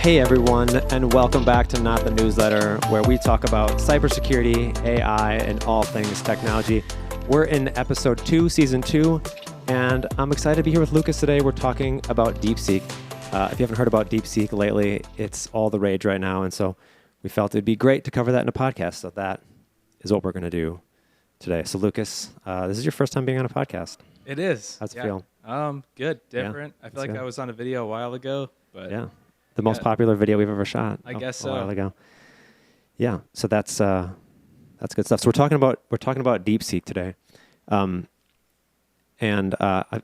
Hey everyone, and welcome back to Not the Newsletter, where we talk about cybersecurity, AI, and all things technology. We're in episode 2, season 2, and I'm excited to be here with Lucas today. We're talking about Deepseek. If you haven't heard about Deepseek lately, it's all the rage right now, and so we felt it'd be great to cover that in a podcast. So that is what we're going to do today. So Lucas, this is your first time being on a podcast. It is. How's it feel? Good, different. Yeah, I feel like good. I was on a video a while ago, but Yeah. The most popular video we've ever shot. I guess a while so. ago. Yeah, so that's good stuff. So we're talking about Deepseek today, and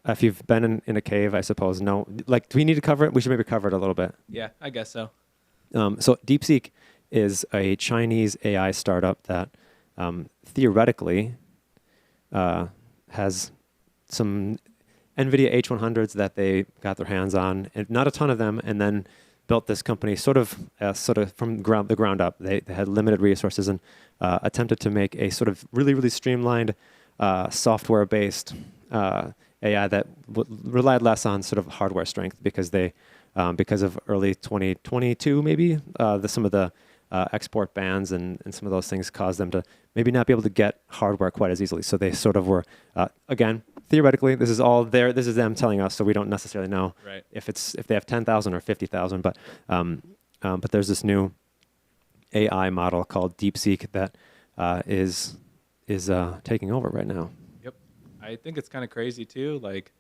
if you've been in a cave, I suppose do we need to cover it? We should maybe cover it a little bit. Yeah, I guess so. So Deepseek is a Chinese AI startup that theoretically has some NVIDIA H100s that they got their hands on, and not a ton of them, and then built this company sort of from the ground up. They had limited resources and attempted to make a sort of really streamlined software-based AI that relied less on sort of hardware strength because of early 2022 maybe some of the export bans and some of those things caused them to maybe not be able to get hardware quite as easily. So they sort of were again, theoretically, this is all there. This is them telling us, so we don't necessarily know if they have 10,000 or 50,000. But there's this new AI model called Deepseek that is taking over right now. Yep. I think it's kind of crazy too, like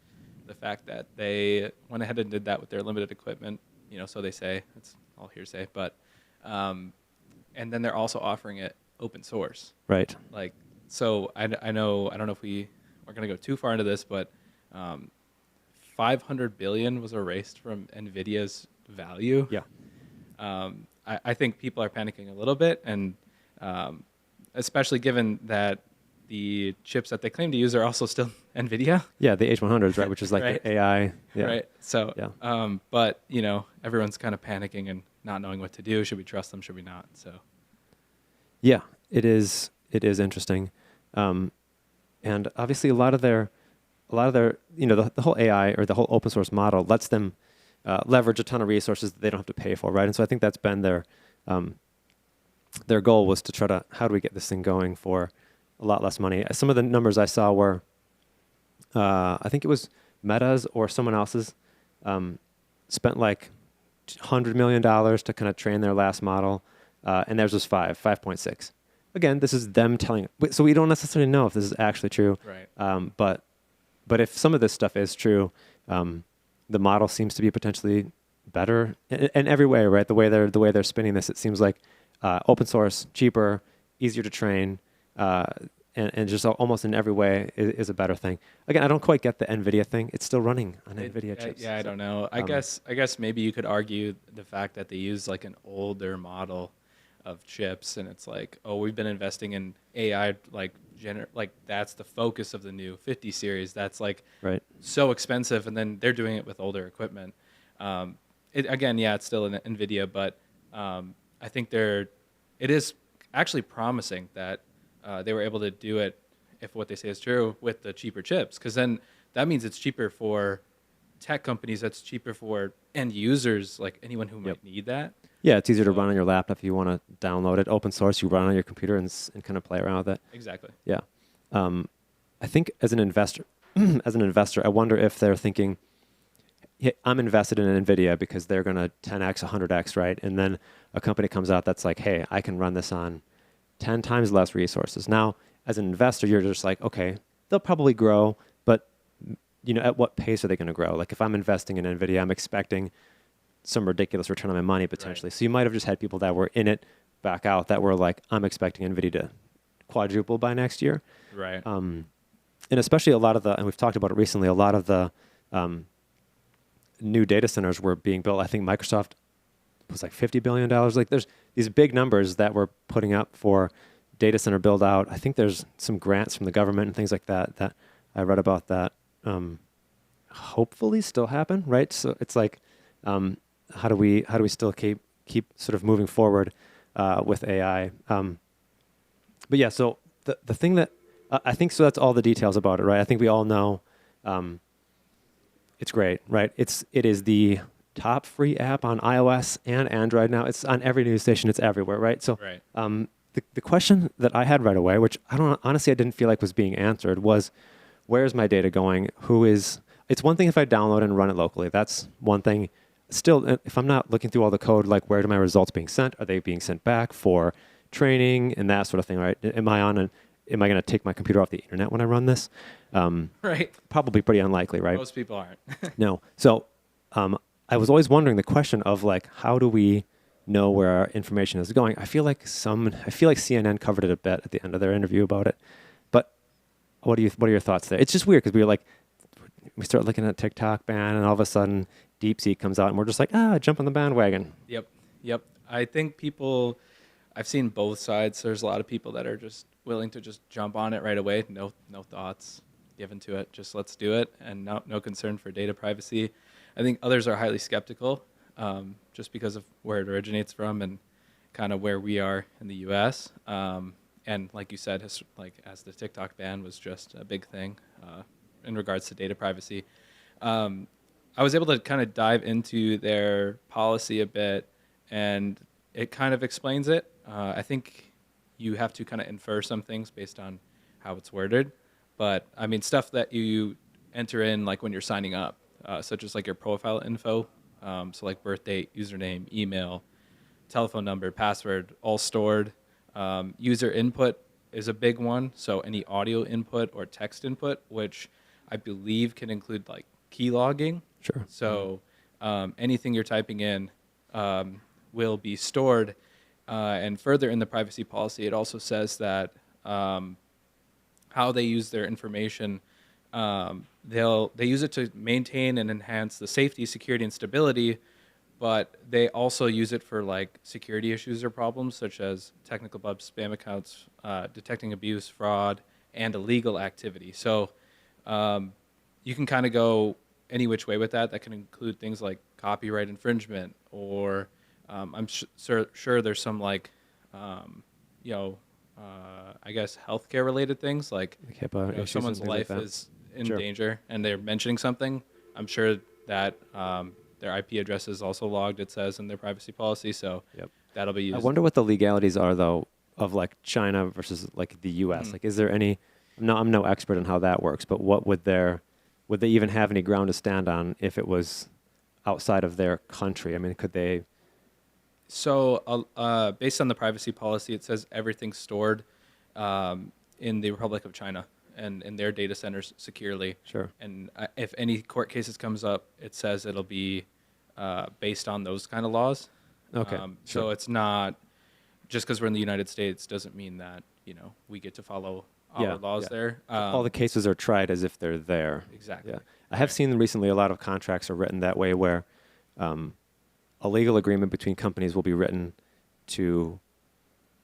the fact that they went ahead and did that with their limited equipment. So they say, it's all hearsay, but and then they're also offering it open source. Right. Like, so I don't know if we are going to go too far into this, but 500 billion was erased from NVIDIA's value. Yeah. I think people are panicking a little bit, and especially given that the chips that they claim to use are also still NVIDIA. Yeah, the H100s, right, which is like right. the AI. Yeah. Right. So, yeah. But everyone's kind of panicking and not knowing what to do. Should we trust them? Should we not? So. Yeah, it is interesting, and obviously a lot of their the whole AI or the whole open source model lets them leverage a ton of resources that they don't have to pay for, right? And so I think that's been their goal was to try to, how do we get this thing going for a lot less money? Some of the numbers I saw were, I think it was Meta's or someone else's, spent like $100 million to kind of train their last model, and theirs was 5.6. Again, this is them telling, so we don't necessarily know if this is actually true. Right. But if some of this stuff is true, the model seems to be potentially better in every way, right? The way they're spinning this, it seems like open source, cheaper, easier to train, and just almost in every way is a better thing. Again, I don't quite get the NVIDIA thing. It's still running on NVIDIA chips. Yeah, I don't know. I guess maybe you could argue the fact that they use like an older model of chips, and it's like, oh, we've been investing in AI, like that's the focus of the new 50 series. That's like so expensive, and then they're doing it with older equipment. It's still an NVIDIA, but I think it is actually promising that they were able to do it, if what they say is true, with the cheaper chips, because then that means it's cheaper for tech companies. That's cheaper for end users, like anyone who might need that. Yeah, it's easier to run on your laptop if you want to download it. Open source, you run on your computer and kind of play around with it. Exactly. Yeah. I think as an investor, I wonder if they're thinking, yeah, I'm invested in NVIDIA because they're going to 10x, 100x, right? And then a company comes out that's like, hey, I can run this on 10 times less resources. Now, as an investor, you're just like, okay, they'll probably grow, but at what pace are they going to grow? Like if I'm investing in NVIDIA, I'm expecting some ridiculous return on my money potentially. Right. So you might have just had people that were in it back out that were like, I'm expecting NVIDIA to quadruple by next year. Right. And especially and we've talked about it recently, a lot of the new data centers were being built. I think Microsoft was like $50 billion. Like there's these big numbers that we're putting up for data center build out. I think there's some grants from the government and things like that I read about that hopefully still happen, right? So it's like, how do we still keep sort of moving forward with AI? But yeah, so the thing that I think, so that's all the details about it, right? I think we all know it's great, right? It is the top free app on iOS and Android now. It's on every news station. It's everywhere, right? So Right. the question that I had right away, which I didn't feel like was being answered, was where's my data going? It's one thing if I download and run it locally. That's one thing. Still, if I'm not looking through all the code, like where are my results being sent? Are they being sent back for training and that sort of thing, right? Am I going to take my computer off the internet when I run this? Right. Probably pretty unlikely, right? Most people aren't. No. So I was always wondering the question of like, how do we know where our information is going? I feel like CNN covered it a bit at the end of their interview about it. But what are your thoughts there? It's just weird because we start looking at TikTok ban, and all of a sudden Deepseek comes out, and we're just like, jump on the bandwagon. Yep. Yep. I think I've seen both sides. There's a lot of people that are just willing to just jump on it right away. No thoughts given to it. Just let's do it, and no concern for data privacy. I think others are highly skeptical, just because of where it originates from and kind of where we are in the U.S. And like you said, as the TikTok ban was just a big thing in regards to data privacy. I was able to kind of dive into their policy a bit, and it kind of explains it. I think you have to kind of infer some things based on how it's worded. But, I mean, stuff that you enter in, like when you're signing up, such as like your profile info, so like birth date, username, email, telephone number, password, all stored. User input is a big one, so any audio input or text input, which I believe can include like key logging. Sure. So anything you're typing in will be stored. And further in the privacy policy, it also says that how they use their information, they use it to maintain and enhance the safety, security, and stability, but they also use it for like security issues or problems such as technical bugs, spam accounts, detecting abuse, fraud, and illegal activity. So you can kind of go any which way with that. That can include things like copyright infringement, or I'm sure there's some like, I guess healthcare related things like HIPAA if issues someone's and things like life that. is in Sure. danger and they're mentioning something. I'm sure that their IP address is also logged, it says in their privacy policy. So Yep. that'll be used. I wonder what the legalities are, though, of like China versus like the U.S. Mhm. Like, is there any? I'm no expert in how that works, but what would they even have any ground to stand on if it was outside of their country? I mean, could they? So based on the privacy policy, it says everything's stored in the Republic of China and in their data centers securely. Sure. And if any court cases comes up, it says it'll be based on those kind of laws. Okay. So Sure. it's not just because we're in the United States doesn't mean that we get to follow our laws there. All the cases are tried as if they're there. Exactly. Yeah. I have seen recently a lot of contracts are written that way, where a legal agreement between companies will be written to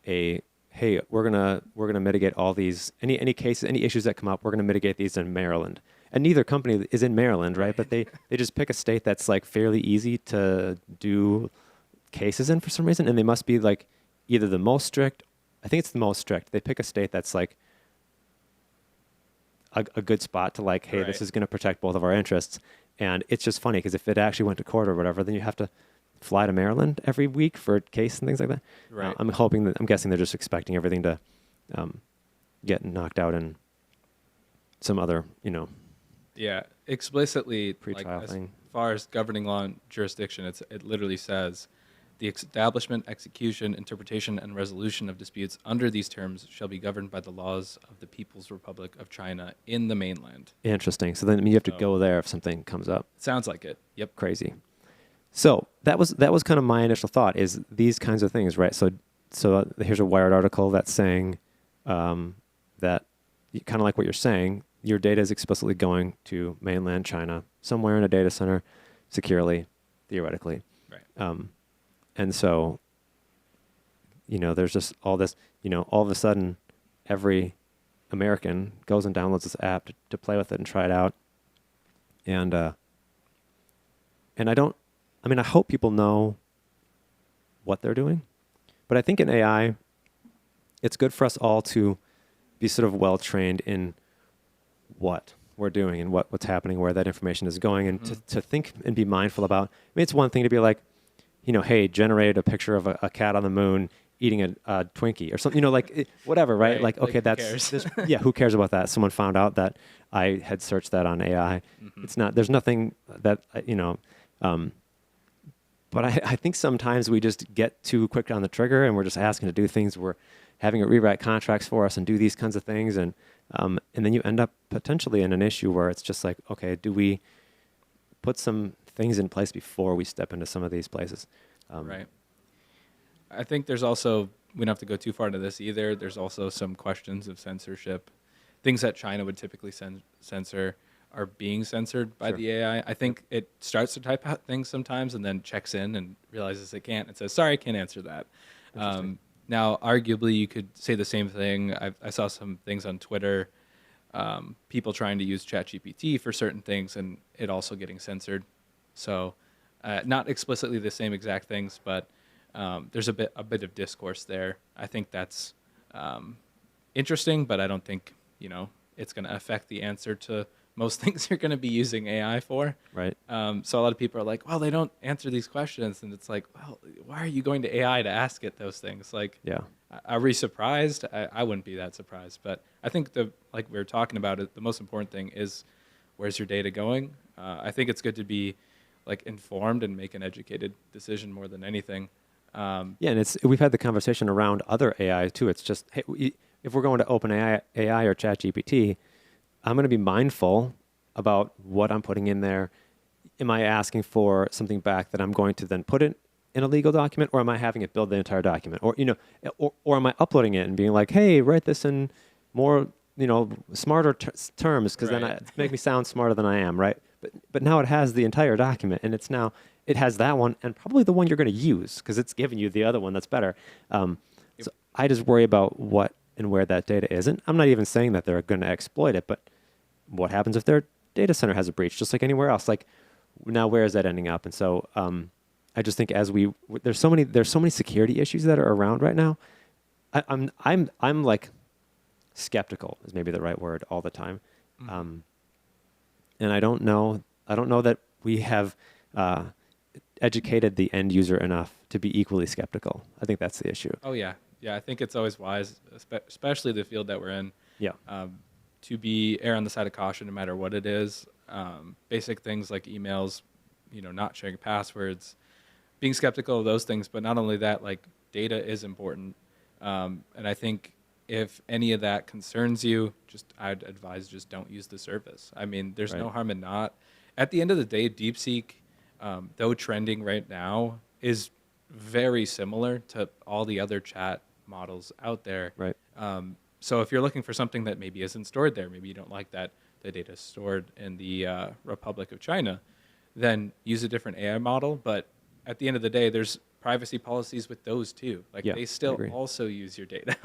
hey, we're gonna mitigate all these any cases, any issues that come up. We're gonna mitigate these in Maryland, and neither company is in Maryland, right? But they just pick a state that's like fairly easy to do cases in for some reason, and they must be like either the most strict. I think it's the most strict. They pick a state that's like a good spot to like, hey, this is going to protect both of our interests. And it's just funny because if it actually went to court or whatever, then you have to fly to Maryland every week for a case and things like that. Right. I'm guessing they're just expecting everything to get knocked out in some other, Yeah, explicitly, like Pre-trial as thing. far as governing law and jurisdiction, it literally says the establishment, execution, interpretation, and resolution of disputes under these terms shall be governed by the laws of the People's Republic of China in the mainland. Interesting. So then you have to So- go there if something comes up. Sounds like it. Yep. Crazy. So that was kind of my initial thought, is these kinds of things, right? So here's a Wired article that's saying that kind of like what you're saying, your data is explicitly going to mainland China, somewhere in a data center, securely, theoretically. Right. And so, there's just all this, all of a sudden, every American goes and downloads this app to play with it and try it out. And I hope people know what they're doing. But I think in AI, it's good for us all to be sort of well-trained in what we're doing and what's happening, where that information is going, and Mhm. to think and be mindful about. I mean, it's one thing to be like, hey, generate a picture of a cat on the moon eating a Twinkie or something, whatever, right? Right. Like, Like, okay, who cares? yeah, who cares about that? Someone found out that I had searched that on AI. Mhm. It's not, there's nothing that, um, but I think sometimes we just get too quick on the trigger and we're just asking to do things. We're having it rewrite contracts for us and do these kinds of things. And then you end up potentially in an issue where it's just like, okay, do we put some things in place before we step into some of these places? Right. I think there's also, we don't have to go too far into this either. There's also some questions of censorship. Things that China would typically censor are being censored by Sure. the AI. I think it starts to type out things sometimes and then checks in and realizes it can't and says, sorry, I can't answer that. Interesting. Now, arguably, you could say the same thing. I saw some things on Twitter, people trying to use ChatGPT for certain things and it also getting censored. So not explicitly the same exact things, but there's a bit of discourse there. I think that's interesting, but I don't think it's going to affect the answer to most things you're going to be using AI for. Right. So a lot of people are like, well, they don't answer these questions, and it's like, well, why are you going to AI to ask it those things? Like, Yeah. are we surprised? I wouldn't be that surprised, but I think like we were talking about it, the most important thing is where's your data going. I think it's good to be like informed and make an educated decision more than anything. Yeah, and we've had the conversation around other AI too. It's just, hey, if we're going to open AI or ChatGPT, I'm going to be mindful about what I'm putting in there. Am I asking for something back that I'm going to then put it in a legal document, or am I having it build the entire document, or am I uploading it and being like, hey, write this in more, smarter terms, because then Right. it's make me sound smarter than I am, right? But now it has the entire document, and it has that one and probably the one you're going to use because it's giving you the other one that's better. Yep. So I just worry about what and where that data is. And I'm not even saying that they're going to exploit it, but what happens if their data center has a breach, just like anywhere else? Like, now where is that ending up? And so I just think there's so many security issues that are around right now. I'm like skeptical is maybe the right word all the time. Mhm. And I don't know that we have educated the end user enough to be equally skeptical. I think that's the issue. Oh yeah, yeah. I think it's always wise, especially the field that we're in, Yeah. to be err on the side of caution, no matter what it is. Basic things like emails, not sharing passwords, being skeptical of those things. But not only that, like data is important, and I think if any of that concerns you, I'd advise just don't use the service. I mean, there's no Right. harm in not. At the end of the day, DeepSeek, though trending right now, is very similar to all the other chat models out there. Right. So if you're looking for something that maybe isn't stored there, maybe you don't like that the data is stored in the Republic of China, then use a different AI model. But at the end of the day, there's privacy policies with those too. Like Yeah, they I still agree. also use your data.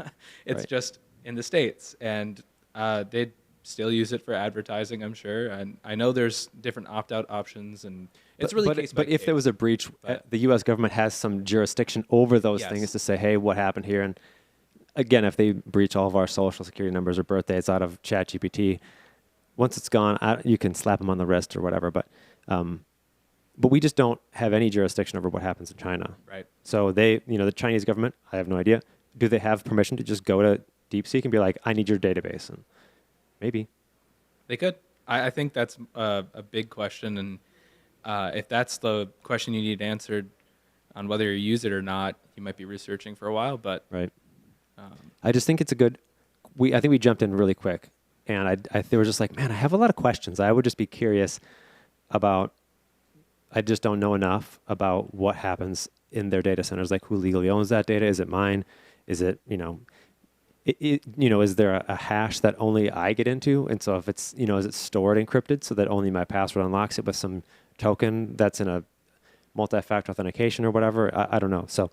It's Right. just in the States, and they still use it for advertising, I'm sure. And I know there's different opt-out options, and it's really case by But if there was case. a breach, But the U.S. government has some jurisdiction over those things yes, to say, hey, what happened here? And again, if they breach all of our social security numbers or birthdays out of ChatGPT, once it's gone, you can slap them on the wrist or whatever. But we just don't have any jurisdiction over what happens in China. right. So the Chinese government, I have no idea. Do they have permission to just go to DeepSeek and be like, I need your database? And maybe. They could. I think that's a big question, and if that's the question you need answered on whether you use it or not, you might be researching for a while. But Right. um, I just think it's a good. I think we jumped in really quick, and they were just like, man, I have a lot of questions. I would just be curious about. I just don't know enough about what happens in their data centers. Like, who legally owns that data? Is it mine? Is it is there a hash that only I get into? And so if it's is it stored encrypted so that only my password unlocks it with some token that's in a multi-factor authentication or whatever? I don't know. So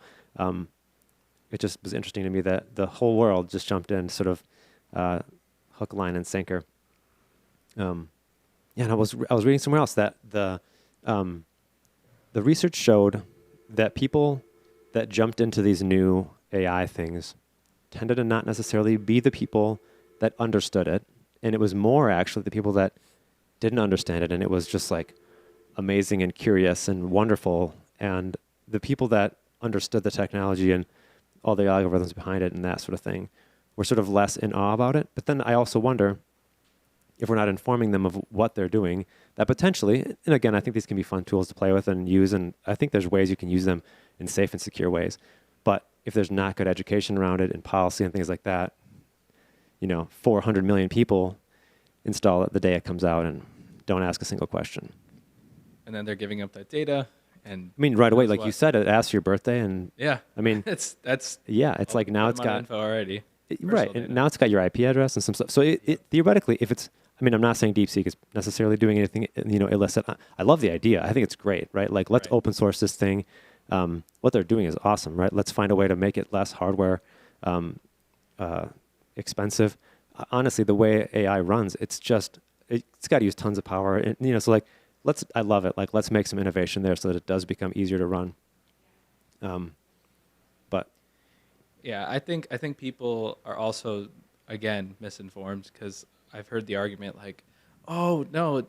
it just was interesting to me that the whole world just jumped in, sort of hook, line, and sinker. Yeah, and I was reading somewhere else that the research showed that people that jumped into these new AI things tended to not necessarily be the people that understood it, and it was more actually the people that didn't understand it, and it was just like amazing and curious and wonderful. And the people that understood the technology and all the algorithms behind it and that sort of thing were sort of less in awe about it. But then I also wonder if we're not informing them of what they're doing, that potentially, and again, I think these can be fun tools to play with and use, and I think there's ways you can use them in safe and secure ways. But if there's not good education around it and policy and things like that, 400 million people install it the day it comes out and don't ask a single question. And then they're giving up that data. And I mean, right away, knows like what. you said, it asks your birthday, and Yeah. I mean, it's yeah, it's like now good it's amount of got info already. right, Personal and data. now it's got your IP address and some stuff. So it theoretically, if it's, I mean, I'm not saying DeepSeek is necessarily doing anything, illicit. I love the idea. I think it's great, right? Like, let's Right. open source this thing. What they're doing is awesome, right? Let's find a way to make it less hardware expensive. Honestly, the way AI runs, it's got to use tons of power, and so like, I love it. Like, let's make some innovation there so that it does become easier to run. But Yeah, I think people are also, again, misinformed, because I've heard the argument like, oh no,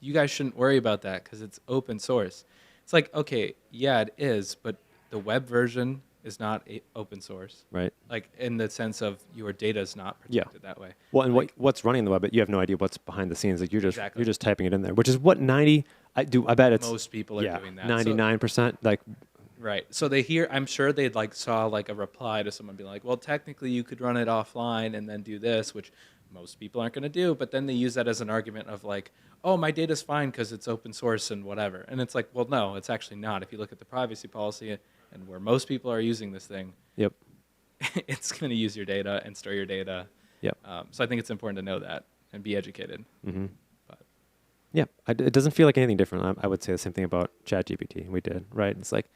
you guys shouldn't worry about that because it's open source. It's like, okay, yeah, it is, but the web version is not open source. right. Like, in the sense of your data is not Yeah. protected that way. Well, and Like, what's running the web, but you have no idea what's behind the scenes. Like, Exactly. you're just typing it in there, which is what I bet it's most people are doing that. So- 99%. Like, Right. So I'm sure they'd like saw like a reply to someone being like, well, technically you could run it offline and then do this, which most people aren't going to do. But then they use that as an argument of like, oh, my data's fine because it's open source and whatever. And it's like, well, no, it's actually not. If you look at the privacy policy and where most people are using this thing, yep, it's going to use your data and store your data. yep, So I think it's important to know that and be educated. mm-hmm. But Yeah. It doesn't feel like anything different. I would say the same thing about ChatGPT. We did, right? It's like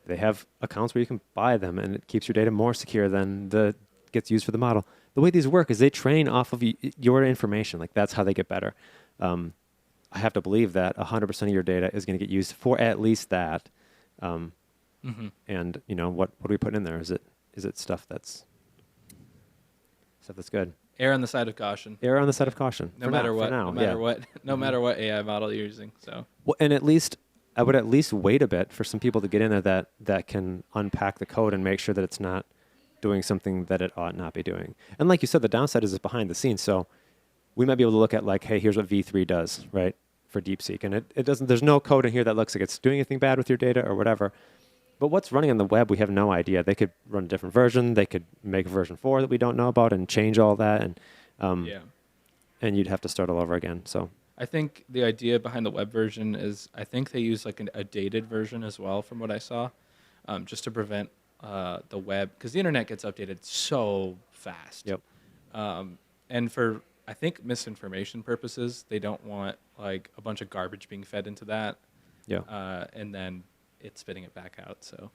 they have accounts where you can buy them, and it keeps your data more secure than gets used for the model. The way these work is they train off of your information. Like, that's how they get better. I have to believe that 100% of your data is going to get used for at least that. mm-hmm. And what are we putting in there? Is it stuff that's good? Err on the side of caution. Err on the side of caution. No for matter now, what. for now, No matter yeah. what. No matter what AI model you're using. So. Well, and I would at least wait a bit for some people to get in there that can unpack the code and make sure that it's not doing something that it ought not be doing. And like you said, the downside is it's behind the scenes. So we might be able to look at like, hey, here's what V3 does, right, for DeepSeek. And it doesn't, there's no code in here that looks like it's doing anything bad with your data or whatever. But what's running on the web, we have no idea. They could run a different version. They could make version 4 that we don't know about and change all that. And Yeah. and you'd have to start all over again. So I think the idea behind the web version is I think they use like a dated version as well, from what I saw, just to prevent the web, because the internet gets updated so fast. Yep. And for, I think, misinformation purposes, they don't want like a bunch of garbage being fed into that, yeah. and then it's spitting it back out. So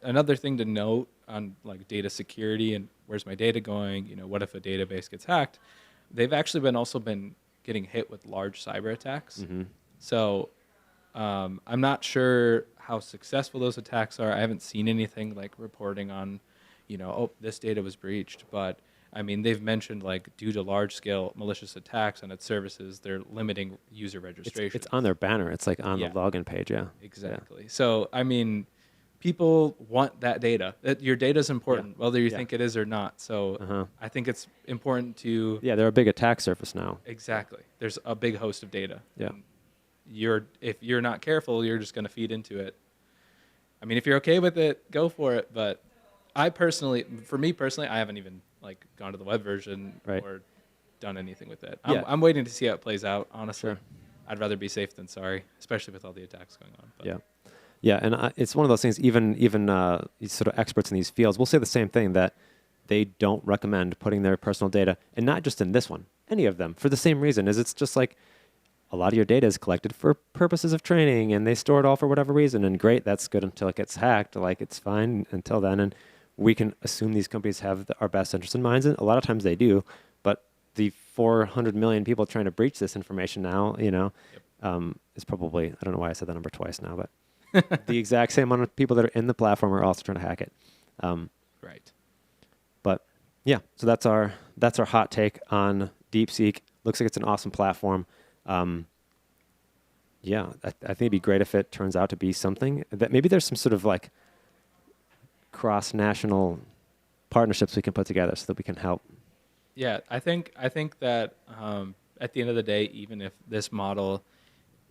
another thing to note on like data security and where's my data going, what if a database gets hacked? They've actually also been getting hit with large cyber attacks. Mm-hmm. So I'm not sure how successful those attacks are. I haven't seen anything like reporting on, oh, this data was breached. But I mean, they've mentioned like due to large scale malicious attacks on its services, they're limiting user registration. It's on their banner. It's like on Yeah. the login page. Yeah. Exactly. Yeah. So, I mean, people want that data. Your data is important, whether you think it is or not. So I think it's important to... Yeah, they're a big attack surface now. Exactly. There's a big host of data. Yeah. And if you're not careful, you're just going to feed into it. I mean, if you're okay with it, go for it. But for me personally, I haven't even like gone to the web version or done anything with it. I'm waiting to see how it plays out, honestly. Sure. I'd rather be safe than sorry, especially with all the attacks going on. But. Yeah. Yeah, and it's one of those things, even sort of experts in these fields will say the same thing, that they don't recommend putting their personal data, and not just in this one, any of them, for the same reason, is it's just like a lot of your data is collected for purposes of training, and they store it all for whatever reason, and great, that's good until it gets hacked, like it's fine until then, and we can assume these companies have our best interest in mind, and a lot of times they do, but the 400 million people trying to breach this information now, is probably, I don't know why I said that number twice now, but the exact same amount of people that are in the platform are also trying to hack it. Right. But yeah, so that's our hot take on DeepSeek. Looks like it's an awesome platform. Yeah, I think it'd be great if it turns out to be something that maybe there's some sort of like cross-national partnerships we can put together so that we can help. Yeah, I think that at the end of the day, even if this model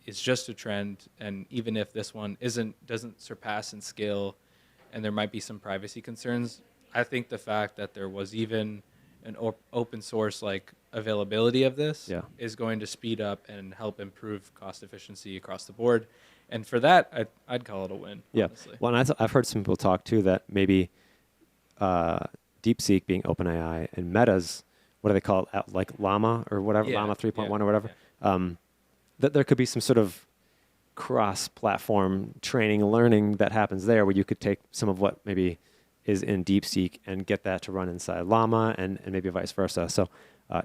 is just a trend, and even if this one doesn't surpass in scale, and there might be some privacy concerns, I think the fact that there was even an open source like availability of this Yeah. is going to speed up and help improve cost efficiency across the board. And for that, I'd call it a win. Yeah. Honestly. Well, and I've heard some people talk too that maybe Deepseek being OpenAI and Meta's, what do they call it, like Llama or whatever, Yeah, Llama 3.1 yeah, or whatever, yeah. that there could be some sort of cross-platform training, learning that happens there where you could take some of what maybe is in DeepSeek and get that to run inside Llama and maybe vice versa. So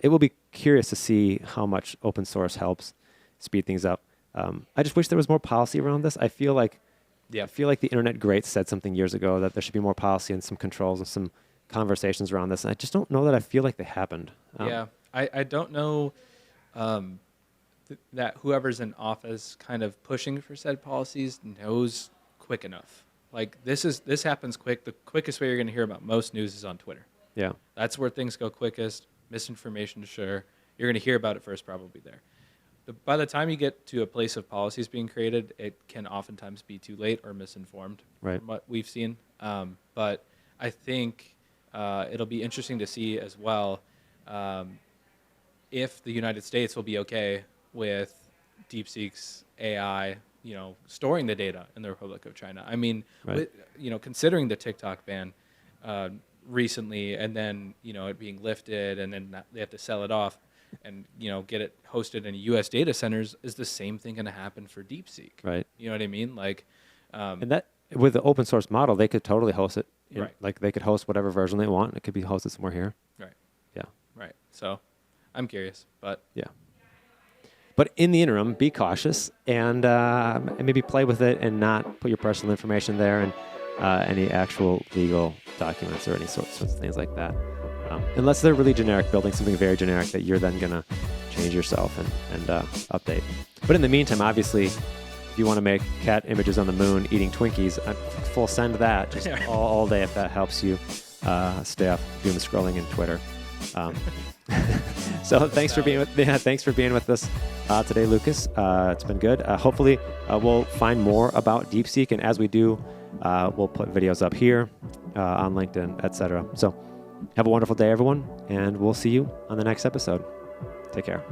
it will be curious to see how much open source helps speed things up. I just wish there was more policy around this. I feel like the internet greats said something years ago that there should be more policy and some controls and some conversations around this. And I just don't know that I feel like they happened. Yeah, I don't know that whoever's in office kind of pushing for said policies knows quick enough. Like this happens quick. The quickest way you're going to hear about most news is on Twitter. Yeah. That's where things go quickest. Misinformation, sure. You're going to hear about it first, probably there. By the time you get to a place of policies being created, it can oftentimes be too late or misinformed, Right. from what we've seen. But I think it'll be interesting to see as well if the United States will be okay with DeepSeek's AI, storing the data in the Republic of China. I mean, Right. considering the TikTok ban recently, and then it being lifted, and then they have to sell it off, and get it hosted in U.S. data centers, is the same thing going to happen for DeepSeek? Right. You know what I mean? Like, And that with the open source model, they could totally host it. Right. Like they could host whatever version they want. It could be hosted somewhere here. right, Yeah. right. So, I'm curious, but Yeah. But in the interim, be cautious and maybe play with it and not put your personal information there and any actual legal documents or any sorts of things like that. Unless they're really generic, building something very generic that you're then going to change yourself and update. But in the meantime, obviously, if you want to make cat images on the moon eating Twinkies, full send that just all day if that helps you stay off doom scrolling in Twitter. So thanks for being with us today, Lucas. It's been good. Hopefully, we'll find more about DeepSeek, and as we do, we'll put videos up here on LinkedIn, etc. So have a wonderful day, everyone, and we'll see you on the next episode. Take care.